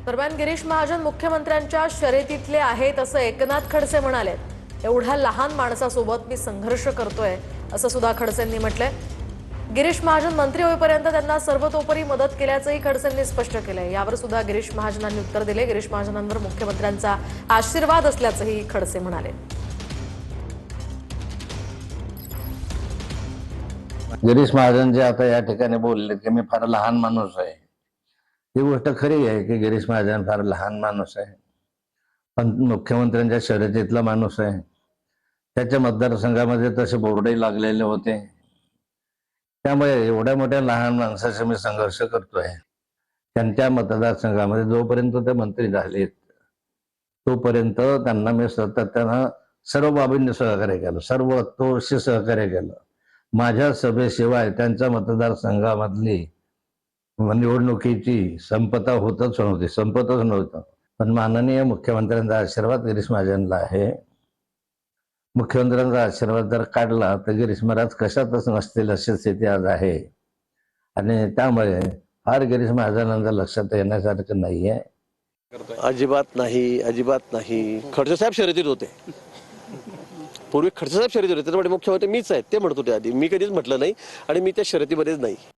दरम्यान गिरीश महाजन मुख्यमंत्र्यांच्या शर्यतीतले आहेत असं एकनाथ खडसे म्हणाले। एवढ्या लहान माणसासोबत मी संघर्ष करतोय असं सुद्धा खडसेंनी म्हटलंय। गिरीश महाजन मंत्री होईपर्यंत त्यांना सर्वतोपरी मदत केल्याचंही खडसेंनी स्पष्ट केलंय। यावर सुद्धा गिरीश महाजनांनी उत्तर दिले। गिरीश महाजनांवर मुख्यमंत्र्यांचा आशीर्वाद असल्याचंही खडसे म्हणाले। गिरीश महाजन जे आता या ठिकाणी बोलले की मी फार लहान माणूस आहे, ही गोष्ट खरी आहे की गिरीश महाजन फार लहान माणूस आहे, पण मुख्यमंत्र्यांच्या शर्यतीतला माणूस आहे। त्याच्या मतदारसंघामध्ये तसे बोर्डही लागलेले होते, त्यामुळे एवढ्या मोठ्या लहान माणसाशी मी संघर्ष करतोय। त्यांच्या मतदारसंघामध्ये जोपर्यंत ते मंत्री झालेत तोपर्यंत त्यांना मी सातत्यानं सर्व बाबींनी सहकार्य केलं, सर्वतोशी सहकार्य केलं। माझ्या सभेशिवाय त्यांच्या मतदारसंघामधली निवडणुकीची संपतच नव्हतं। पण माननीय मुख्यमंत्र्यांचा आशीर्वाद गिरीश महाजनला आहे। मुख्यमंत्र्यांचा आशीर्वाद जर काढला तर गिरीश महाराज कशातच नसतील अशी स्थिती आज आहे, आणि त्यामुळे फार गिरीश महाजनांचा लक्षात येण्यासारखं नाहीये। अजिबात नाही। खडसे साहेब शर्यतीत होते, पूर्वी खडसे साहेब शर्यतीत होते, त्यामुळे मुख्यमंत्री मीच आहे ते म्हणत होते आधी। मी कधीच म्हटलं नाही आणि मी त्या शर्यतीमध्येच नाही।